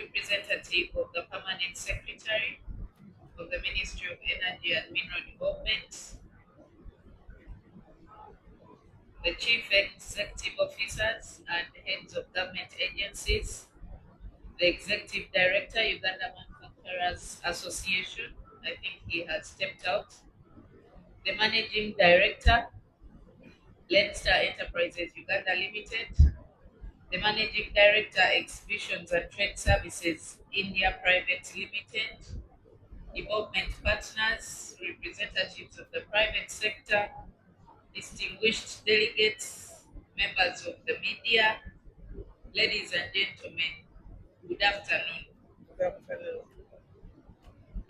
representative of the Permanent Secretary of the Ministry of Energy and Mineral Development, the Chief Executive Officers and Heads of Government Agencies, the Executive Director, Uganda Manufacturers Association, I think he has stepped out, the Managing Director, Leinster Enterprises Uganda Limited, the Managing Director, Exhibitions and Trade Services India Private Limited, development partners, representatives of the private sector, distinguished delegates, members of the media, ladies and gentlemen, good afternoon. Good afternoon.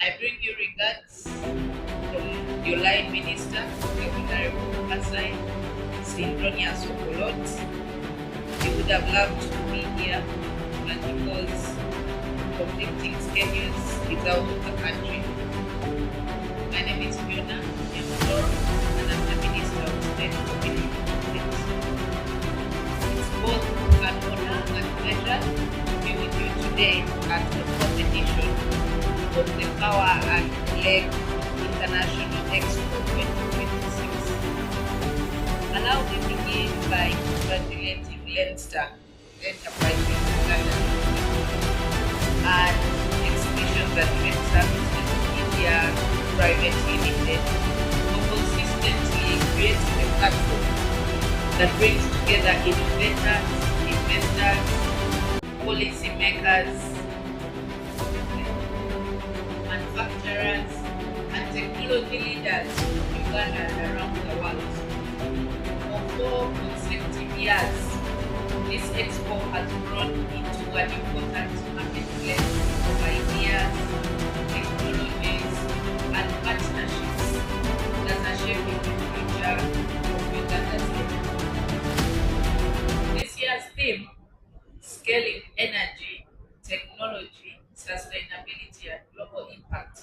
I bring you regards from your line minister, the Honorable Kasai, Sindronia Sokolot. He would have loved to be here, but because conflicting schedules, he's out of the country. My name is Fiona Yamudoro, and I'm the Minister of State Community Development. It's both an honor and pleasure to be with you today at the fourth edition of the Power and Elec International Expo 2026. Allow me to begin by congratulating Leinster Enterprises Uganda and Exhibitions and Trade Services India Private Limited for consistently creating a platform that brings together innovators, investors, policymakers, manufacturers, and technology leaders from Uganda and around the world. For 4 consecutive years, this expo has grown into an important marketplace of ideas, technologies, and partnerships that are shaping the future of Uganda's energy. This year's theme, Scaling Energy, Technology, Sustainability, and Global Impact,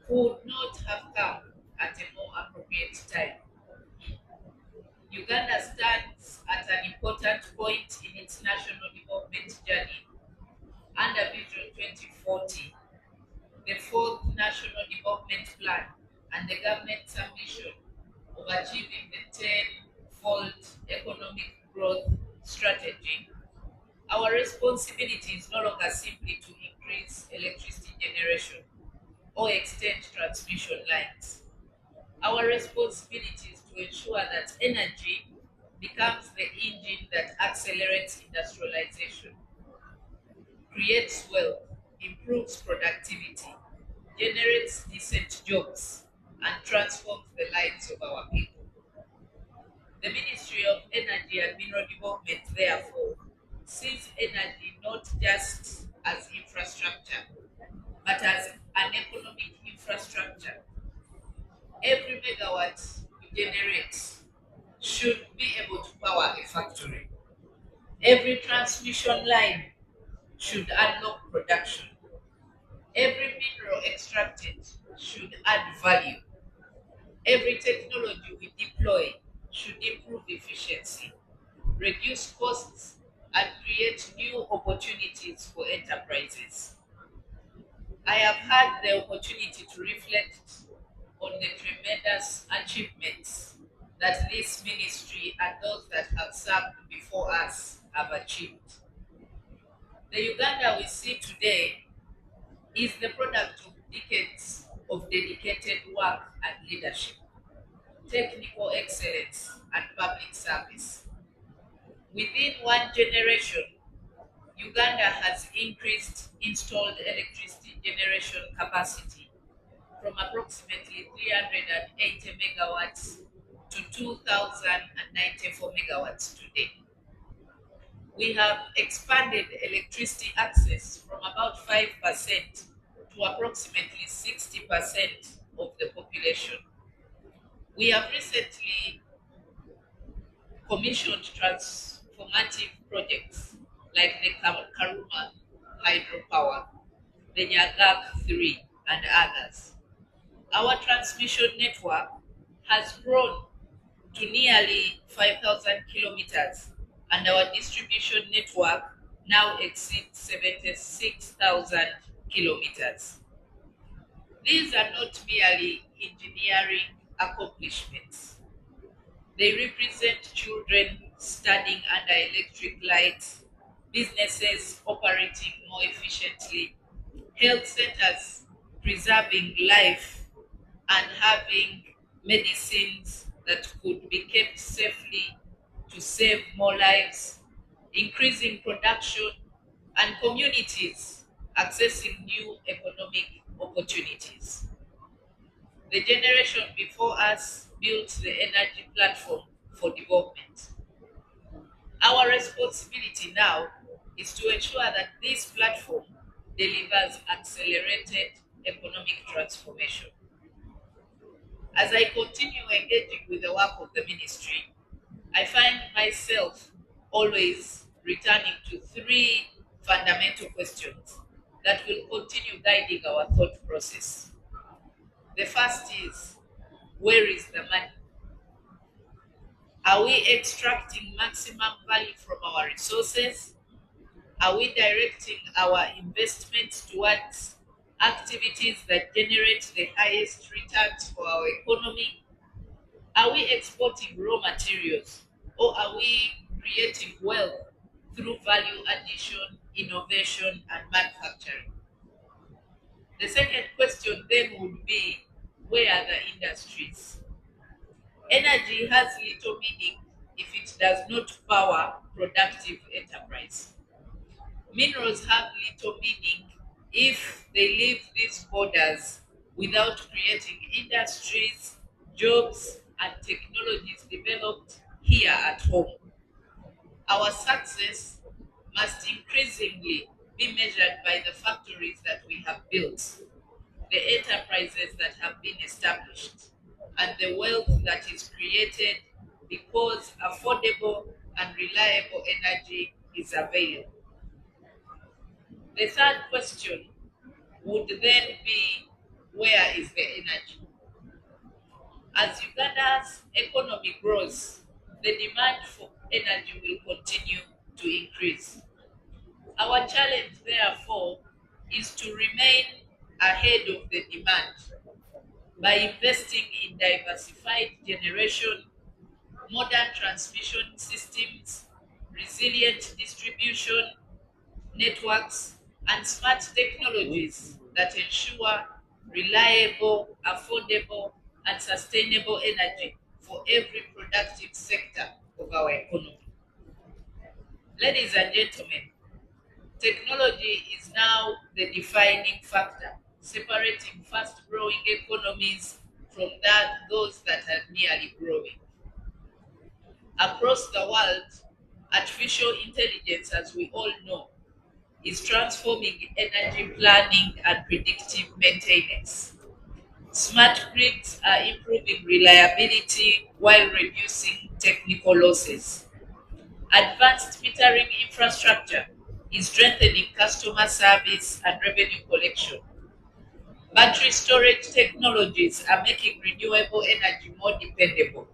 could not have come at a more appropriate time. Uganda stands at an important point in its national development journey. Under Vision 2040, the fourth National Development Plan, and the government's ambition of achieving the tenfold economic growth strategy, our responsibility is no longer simply to increase electricity generation or extend transmission lines. Our responsibility is to ensure that energy becomes the engine that accelerates industrialization, creates wealth, improves productivity, generates decent jobs, and transforms the lives of our people. The Ministry of Energy and Mineral Development, therefore, sees energy not just as infrastructure, but as an economic infrastructure. Every megawatt we generate should be able to power a factory. Every transmission line should unlock production. Every mineral extracted should add value. Every technology we deploy should improve efficiency, reduce costs, and create new opportunities for enterprises. I have had the opportunity to reflect on the tremendous achievements that this ministry and those that have served before us have achieved. The Uganda we see today is the product of decades of dedicated work and leadership, technical excellence, and public service. Within one generation, Uganda has increased installed electricity generation capacity from approximately 380 megawatts to 2,094 megawatts today. We have expanded electricity access from about 5% to approximately 60% of the population. We have recently commissioned transformative projects like the Karuma hydropower, the Nyagak 3, and others. Our transmission network has grown to nearly 5,000 kilometers, and our distribution network now exceed 76,000 kilometers. These are not merely engineering accomplishments. They represent children studying under electric lights, businesses operating more efficiently, health centers preserving life, and having medicines that could be kept safely to save more lives, increasing production, and communities accessing new economic opportunities. The generation before us built the energy platform for development. Our responsibility now is to ensure that this platform delivers accelerated economic transformation. As I continue engaging with the work of the ministry, I find myself always returning to three fundamental questions that will continue guiding our thought process. The first is, where is the money? Are we extracting maximum value from our resources? Are we directing our investments towards activities that generate the highest returns for our economy? Are we exporting raw materials, or are we creating wealth through value addition, innovation, and manufacturing? The second question then would be, where are the industries? Energy has little meaning if it does not power productive enterprise. Minerals have little meaning if they leave these borders without creating industries, jobs, and technologies developed here at home. Our success must increasingly be measured by the factories that we have built, the enterprises that have been established, and the wealth that is created because affordable and reliable energy is available. The third question would then be, where is the energy? As Uganda's economy grows, the demand for energy will continue to increase. Our challenge, therefore, is to remain ahead of the demand by investing in diversified generation, modern transmission systems, resilient distribution networks, and smart technologies that ensure reliable, affordable, and sustainable energy for every productive sector of our economy. Ladies and gentlemen, technology is now the defining factor, separating fast growing economies from those that are merely growing. Across the world, artificial intelligence, as we all know, is transforming energy planning and predictive maintenance. Smart grids are improving reliability while reducing technical losses. Advanced metering infrastructure is strengthening customer service and revenue collection. Battery storage technologies are making renewable energy more dependable.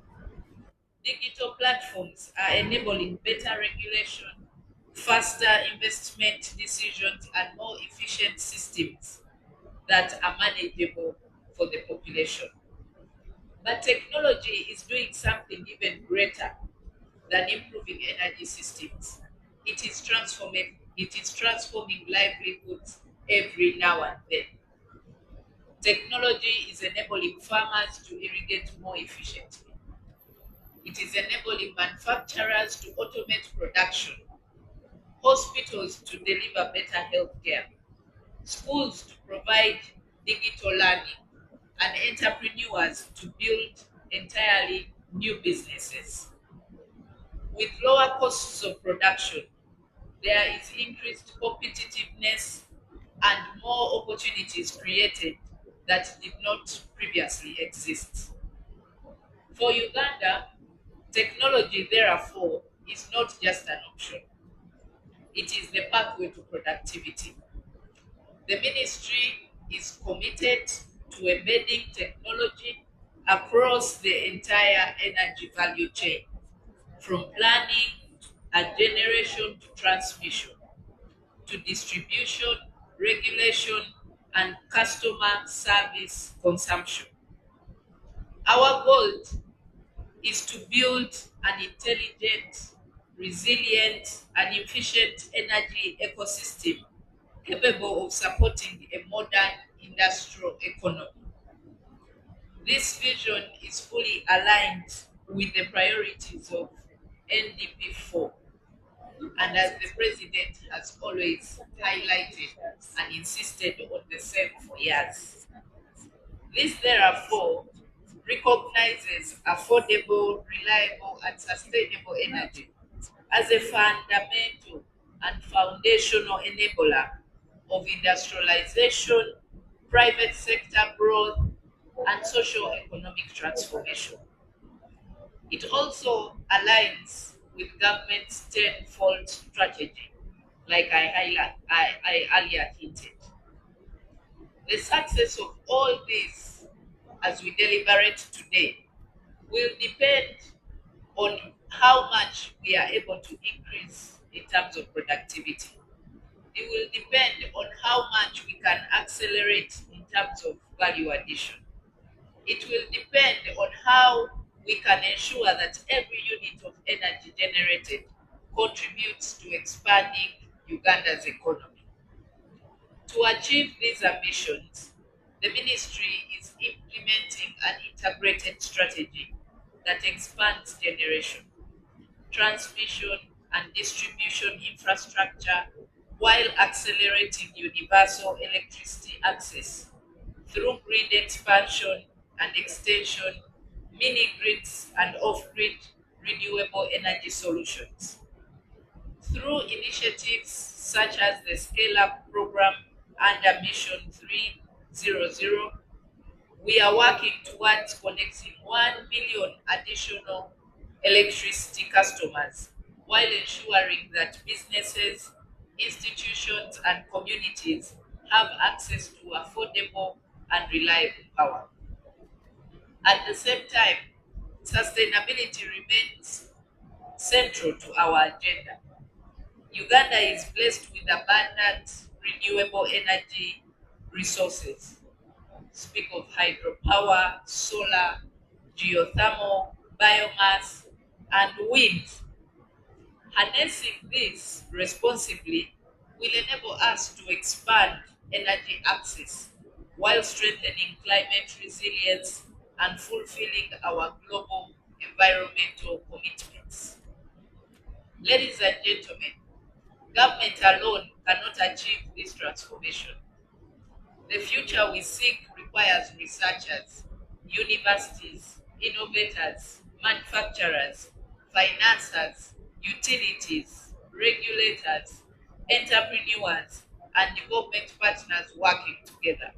Digital platforms are enabling better regulation, faster investment decisions, and more efficient systems that are manageable for the population. But technology is doing something even greater than improving energy systems. It is transforming livelihoods every now and then. Technology is enabling farmers to irrigate more efficiently. It is enabling manufacturers to automate production, hospitals to deliver better healthcare, schools to provide digital learning, and entrepreneurs to build entirely new businesses. With lower costs of production, there is increased competitiveness and more opportunities created that did not previously exist. For Uganda, technology, therefore, is not just an option, it is the pathway to productivity. The ministry is committed to embedding technology across the entire energy value chain, from planning and generation to transmission. to distribution, regulation, and customer service consumption. Our goal is to build an intelligent, resilient, and efficient energy ecosystem capable of supporting a modern industrial economy. This vision is fully aligned with the priorities of NDP4, and as the President has always highlighted and insisted on the same for years. This, therefore, recognizes affordable, reliable, and sustainable energy as a fundamental and foundational enabler of industrialization, private sector growth, and social economic transformation. It also aligns with government's tenfold strategy, like I earlier hinted. The success of all this, as we deliberate today, will depend on how much we are able to increase in terms of productivity. It will depend on how much we can accelerate in terms of value addition. It will depend on how we can ensure that every unit of energy generated contributes to expanding Uganda's economy. To achieve these ambitions, the ministry is implementing an integrated strategy that expands generation, transmission, and distribution infrastructure while accelerating universal electricity access through grid expansion and extension, mini grids, and off grid renewable energy solutions. Through initiatives such as the Scale Up program under Mission 300, we are working towards connecting 1 million additional electricity customers while ensuring that businesses, institutions, and communities have access to affordable and reliable power. At the same time, sustainability remains central to our agenda. Uganda is blessed with abundant renewable energy resources. Speak of hydropower, solar, geothermal, biomass, and wind. Harnessing this responsibly will enable us to expand energy access while strengthening climate resilience and fulfilling our global environmental commitments. Ladies and gentlemen, government alone cannot achieve this transformation. The future we seek requires researchers, universities, innovators, manufacturers, financiers, utilities, regulators, entrepreneurs, and development partners working together.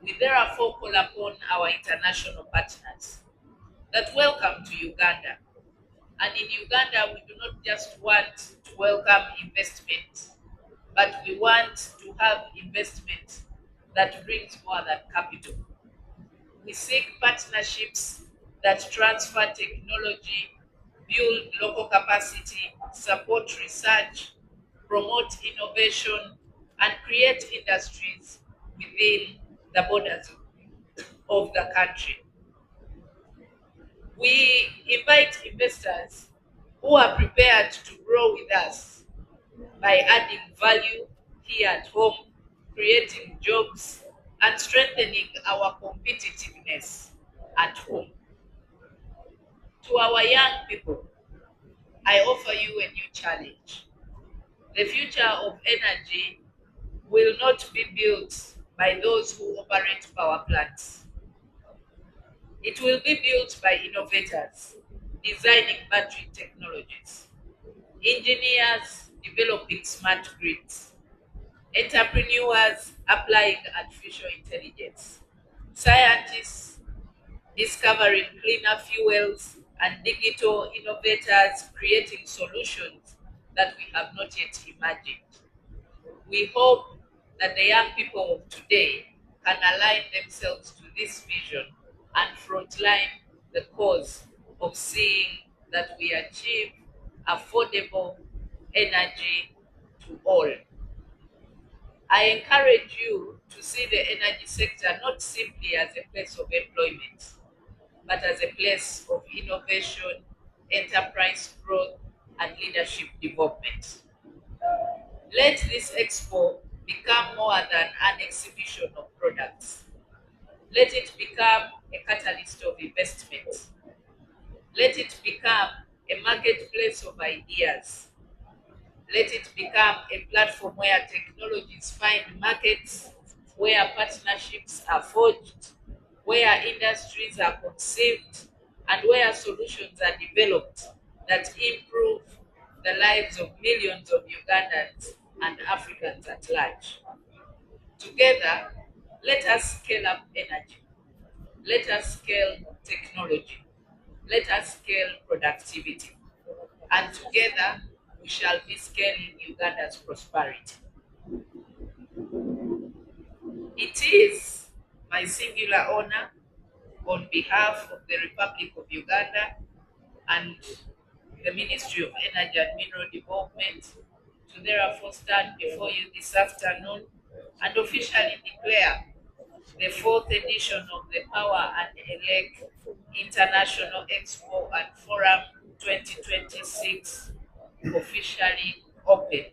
We therefore call upon our international partners that welcome to Uganda. And in Uganda, we do not just want to welcome investment, but we want to have investment that brings more than capital. We seek partnerships that transfer technology, build local capacity, support research, promote innovation, and create industries within the borders of the country. We invite investors who are prepared to grow with us by adding value here at home, creating jobs, and strengthening our competitiveness at home. To our young people, I offer you a new challenge. The future of energy will not be built by those who operate power plants. It will be built by innovators designing battery technologies, engineers developing smart grids, entrepreneurs applying artificial intelligence, scientists discovering cleaner fuels, and digital innovators creating solutions that we have not yet imagined. We hope that the young people of today can align themselves to this vision and frontline the cause of seeing that we achieve affordable energy to all. I encourage you to see the energy sector not simply as a place of employment, but as a place of innovation, enterprise growth, and leadership development. Let this expo become more than an exhibition of products. Let it become a catalyst of investment. Let it become a marketplace of ideas. Let it become a platform where technologies find markets, where partnerships are forged, where industries are conceived, and where solutions are developed that improve the lives of millions of Ugandans and Africans at large. Together, let us scale up energy. Let us scale technology. Let us scale productivity. And together, we shall be scaling Uganda's prosperity. It is my singular honor on behalf of the Republic of Uganda and the Ministry of Energy and Mineral Development to therefore stand before you this afternoon and officially declare the fourth edition of the Power and Elec International Expo and Forum 2026 officially open.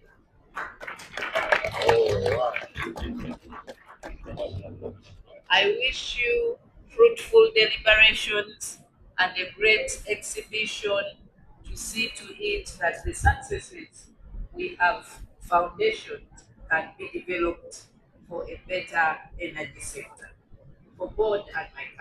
I wish you fruitful deliberations and a great exhibition to see to it that the successes we have foundations can be developed for a better energy sector for board and my country.